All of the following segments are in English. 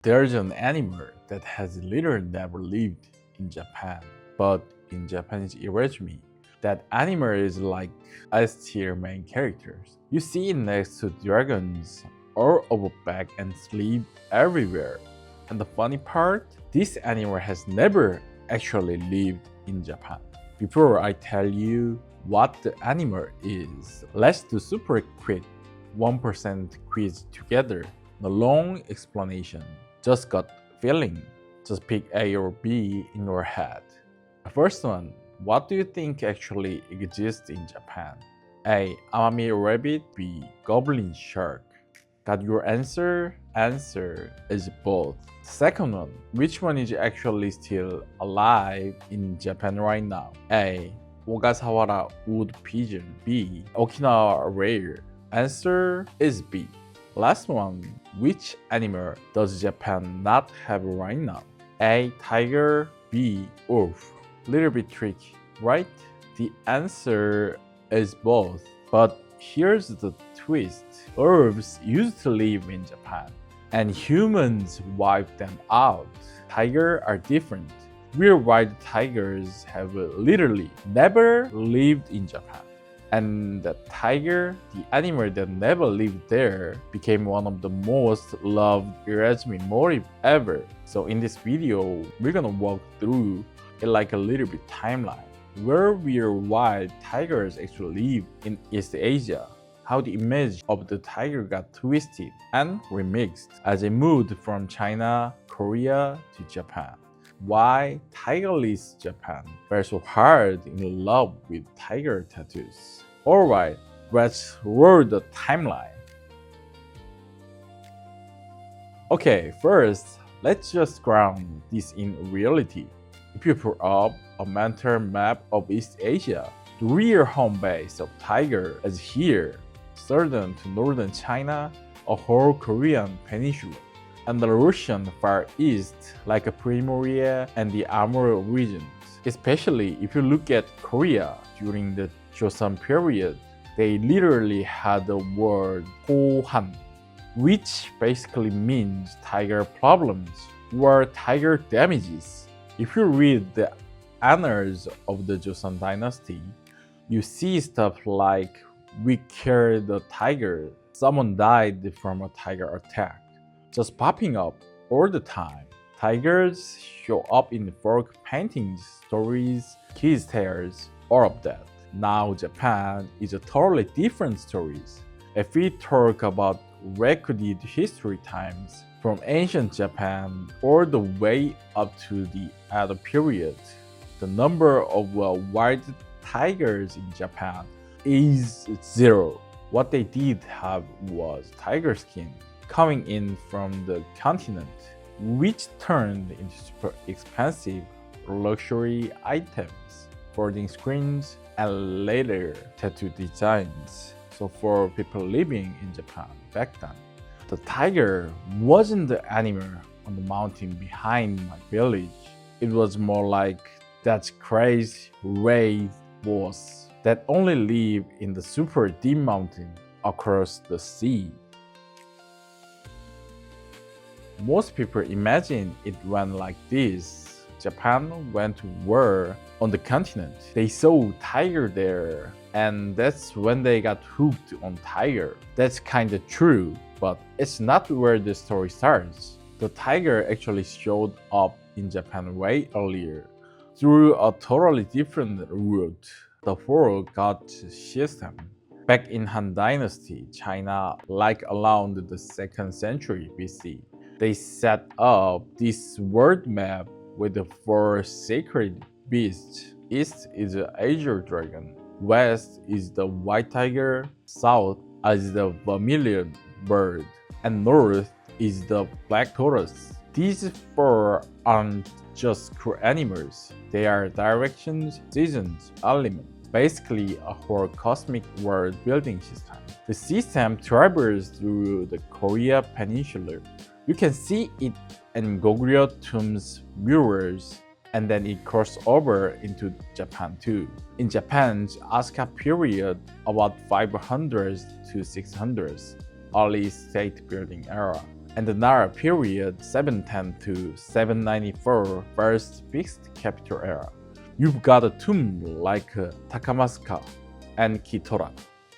There's an animal that has literally never lived in Japan, but in Japanese irejimi, that animal is like S-tier main characters. You see it next to dragons all over back and sleep everywhere. And the funny part, this animal has never actually lived in Japan. Before I tell you what the animal is, let's do super quick 1% quiz together. The long explanation. Just gut feeling. Just pick A or B in your head. The first one, what do you think actually exists in Japan? A. Amami rabbit. B. Goblin shark. Got your answer? Answer is both. Second one, which one is actually still alive in Japan right now? A. Ogasawara wood pigeon. B. Okinawa rare. Answer is B. Last one, which animal does Japan not have right now? A. Tiger. B. Wolf. Little bit tricky, right? The answer is both. But here's the twist. Wolves used to live in Japan, and humans wiped them out. Tigers are different. Real wild tigers have literally never lived in Japan. And the tiger, the animal that never lived there, became one of the most loved irejimi motif ever. So in this video, we're gonna walk through it like a little bit timeline. Where real wild tigers actually live in East Asia, how the image of the tiger got twisted and remixed as it moved from China, Korea to Japan. Why tigerless Japan fell so hard in love with tiger tattoos. Alright, let's roll the timeline. Okay, first, let's just ground this in reality. If you put up a mental map of East Asia, the real home base of tiger is here, southern to northern China, a whole Korean peninsula, and the Russian Far East like Primoria and the Amur regions. Especially if you look at Korea during the Joseon period, they literally had the word Hohan, which basically means tiger problems or tiger damages. If you read the annals of the Joseon dynasty, you see stuff like we killed a tiger, someone died from a tiger attack, just popping up all the time. Tigers show up in folk paintings, stories, kids' tales, all of that. Now Japan is a totally different story. If we talk about recorded history times, from ancient Japan all the way up to the Edo period, the number of wild tigers in Japan is zero. What they did have was tiger skin coming in from the continent, which turned into super expensive luxury items, folding screens, and later tattoo designs. So for people living in Japan back then, the tiger wasn't the animal on the mountain behind my village. It was more like that crazy red boss that only live in the super deep mountain across the sea. Most people imagine it went like this. Japan went to war on the continent. They saw tiger there, and that's when they got hooked on tiger. That's kinda true, but it's not where the story starts. The tiger actually showed up in Japan way earlier, through a totally different route, the four god system. Back in Han Dynasty, China, like around the 2nd century BC, they set up this world map with the 4 sacred beasts. East is the azure dragon, west is the white tiger, south is the vermilion bird, and north is the black tortoise. These 4 aren't just cool animals, they are directions, seasons, elements, basically a whole cosmic world building system. The system travels through the Korea peninsula. You can see it in Goguryeo tombs mirrors, and then it crossed over into Japan too. In Japan's Asuka period, about 500s to 600s, early state building era, and the Nara period 710 to 794 first fixed capital era. You've got a tomb like Takamasuka and Kitora.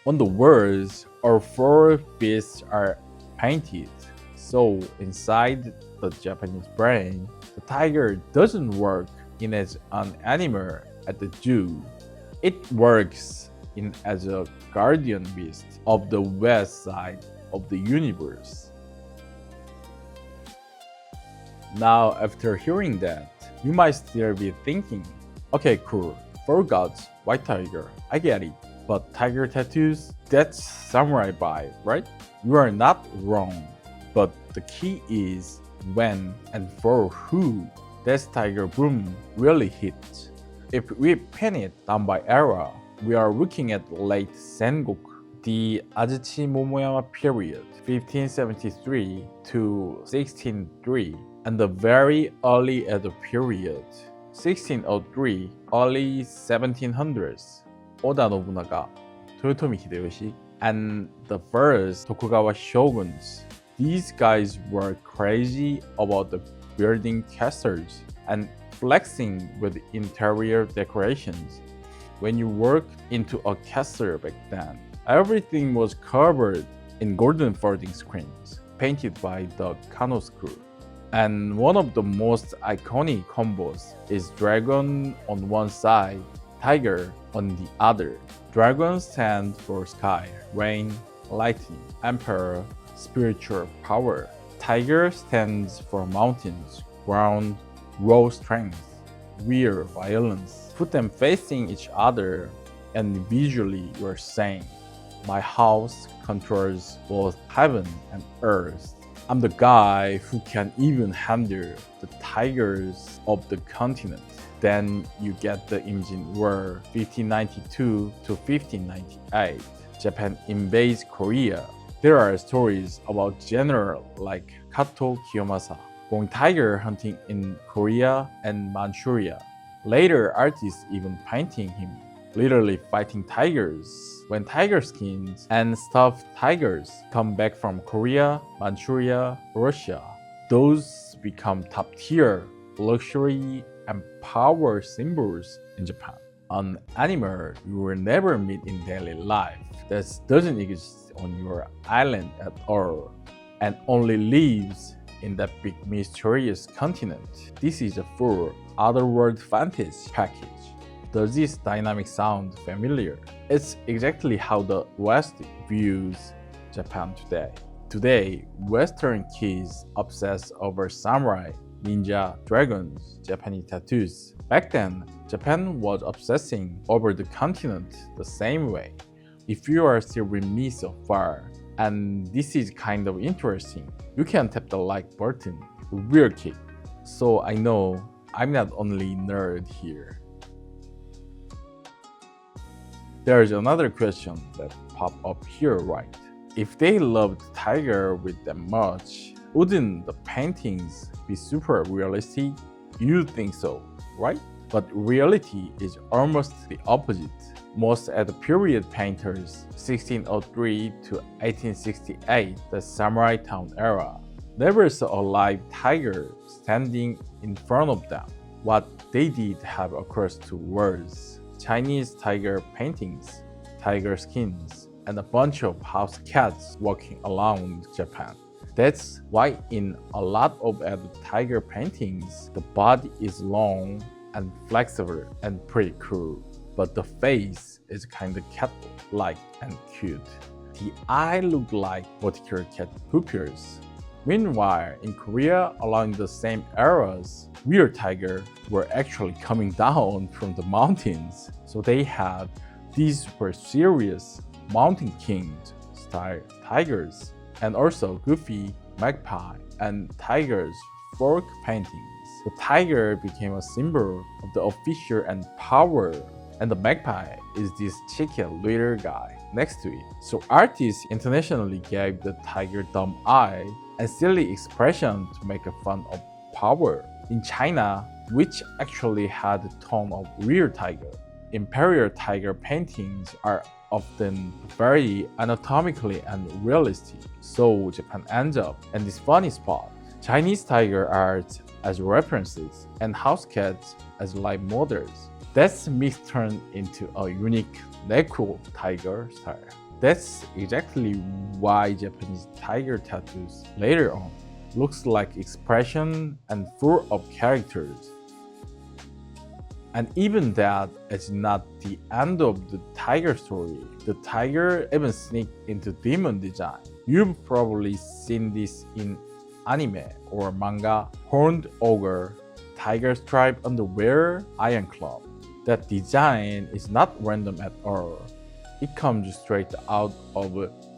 On the walls, all four beasts are painted, so inside the Japanese brain, the tiger doesn't work in as an animal at the zoo. It works in as a guardian beast of the west side of the universe. Now, after hearing that, you might still be thinking, okay, cool, four gods, white tiger, I get it. But tiger tattoos, that's samurai vibe, right? You are not wrong. But the key is when and for who this tiger boom really hit. If we pin it down by era, we are looking at late Sengoku, the Azuchi Momoyama period, 1573 to 1603, and the very early Edo period, 1603, early 1700s, Oda Nobunaga, Toyotomi Hideyoshi, and the first Tokugawa shoguns. These guys were crazy about the building castles and flexing with interior decorations. When you walked into a castle back then, everything was covered in golden folding screens, painted by the Kano school. And one of the most iconic combos is dragon on one side, tiger on the other. Dragon stands for sky, rain, lightning, emperor, spiritual power. Tiger stands for mountains, ground, raw strength, real violence. Put them facing each other and visually you're saying, my house controls both heaven and earth. I'm the guy who can even handle the tigers of the continent. Then you get the image in War 1592 to 1598. Japan invades Korea. There are stories about generals like Kato Kiyomasa going tiger hunting in Korea and Manchuria. Later, artists even painting him, literally fighting tigers. When tiger skins and stuffed tigers come back from Korea, Manchuria, Russia, those become top-tier luxury and power symbols in Japan. An animal you will never meet in daily life that doesn't exist on your island at all and only lives in that big mysterious continent. This is a full otherworld fantasy package. Does this dynamic sound familiar? It's exactly how the West views Japan today. Today, Western kids obsess over samurai, ninja, dragons, Japanese tattoos. Back then, Japan was obsessing over the continent the same way. If you are still with me so far, and this is kind of interesting, you can tap the like button, real kick. So I know I'm not only nerd here. There's another question that popped up here, right? If they loved tiger with them much, wouldn't the paintings be super realistic? You'd think so, right? But reality is almost the opposite. Most at the period painters, 1603 to 1868, the samurai town era, never saw a live tiger standing in front of them. What they did have across two worlds: Chinese tiger paintings, tiger skins, and a bunch of house cats walking around Japan. That's why in a lot of the tiger paintings, the body is long and flexible and pretty cool, but the face is kind of cat-like and cute. The eye look like vertical cat pupils. Meanwhile, in Korea, along the same eras, real tigers were actually coming down from the mountains, so they had these super serious Mountain King style tigers, and also goofy magpie and tigers fork paintings. The tiger became a symbol of the official and power, and the magpie is this cheeky little guy next to it. So artists internationally gave the tiger dumb eye and silly expression to make fun of power. In China, which actually had the tone of real tiger, imperial tiger paintings are often very anatomically and realistic, so Japan ends up in this funny spot. Chinese tiger art as references and house cats as live models. That's mix turned into a unique Neko tiger style. That's exactly why Japanese tiger tattoos later on looks like expression and full of characters. And even that is not the end of the tiger story. The tiger even sneaked into demon design. You've probably seen this in anime or manga. Horned ogre, tiger stripe underwear, iron claw. That design is not random at all. It comes straight out of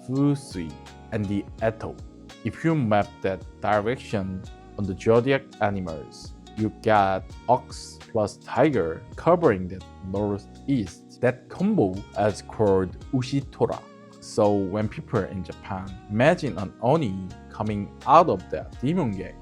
Fusui and the Eto. If you map that direction on the zodiac animals, you get ox plus tiger covering the northeast. That combo is called Ushitora. So when people in Japan imagine an Oni coming out of that demon gate,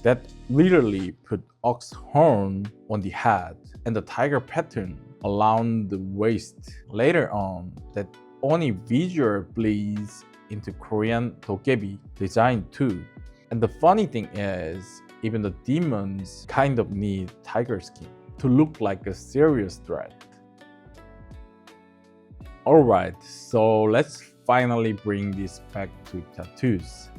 that literally put ox horn on the head and the tiger pattern around the waist. Later on, that Oni visual bleeds into Korean dokebi design too. And the funny thing is, even the demons kind of need tiger skin to look like a serious threat. Alright, so let's finally bring this back to tattoos.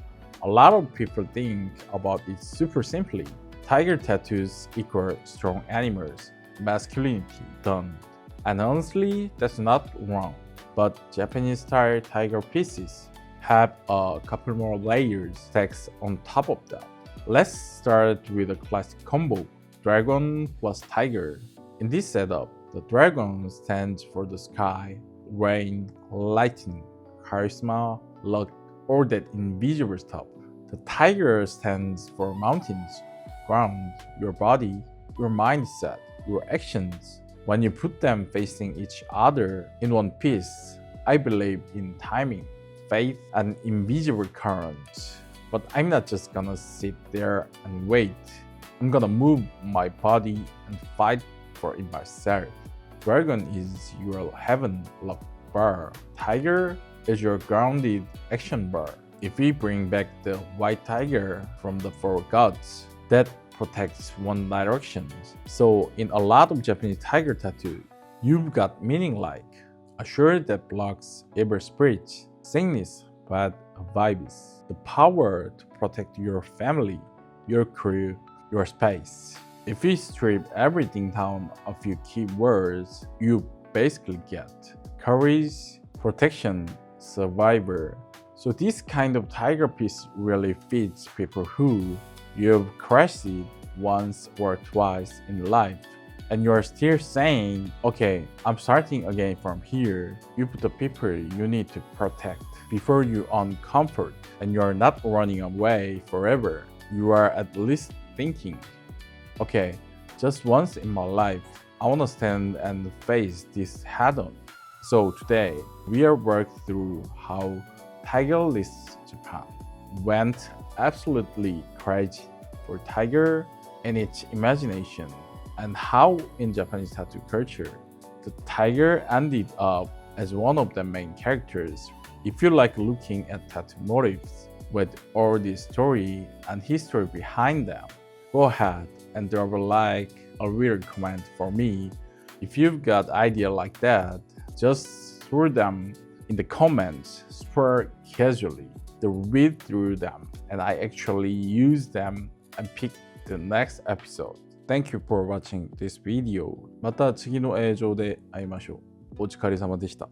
A lot of people think about it super simply. Tiger tattoos equal strong animals, masculinity done. And honestly, that's not wrong. But Japanese style tiger pieces have a couple more layers stacked on top of that. Let's start with a classic combo, dragon plus tiger. In this setup, the dragon stands for the sky, rain, lightning, charisma, luck, all that invisible stuff. The tiger stands for mountains, ground, your body, your mindset, your actions. When you put them facing each other in one piece, I believe in timing, faith, and invisible currents. But I'm not just gonna sit there and wait. I'm gonna move my body and fight for it myself. Dragon is your heaven luck bar. Tiger is your grounded action bar. If we bring back the white tiger from the four gods, that protects one direction. So in a lot of Japanese tiger tattoo, you've got meaning like a shirt that blocks evil spirits, sickness, bad vibes. The power to protect your family, your crew, your space. If we strip everything down a few key words, you basically get courage, protection, survivor. So this kind of tiger piece really fits people who you've crashed it once or twice in life and you're still saying, okay, I'm starting again from here. You put the people you need to protect before you own comfort and you're not running away forever. You are at least thinking, okay, just once in my life, I want to stand and face this head on. So today, we are working through how tigerless Japan went absolutely crazy for tiger and its imagination, and how in Japanese tattoo culture, the tiger ended up as one of the main characters. If you like looking at tattoo motifs with all the story and history behind them, go ahead and drop a like, a weird comment for me. If you've got idea like that, just throw them in the comments super casually. To read through them, and I actually use them and pick the next episode. Thank you for watching this video. また次の映像で会いましょう。お疲れ様でした。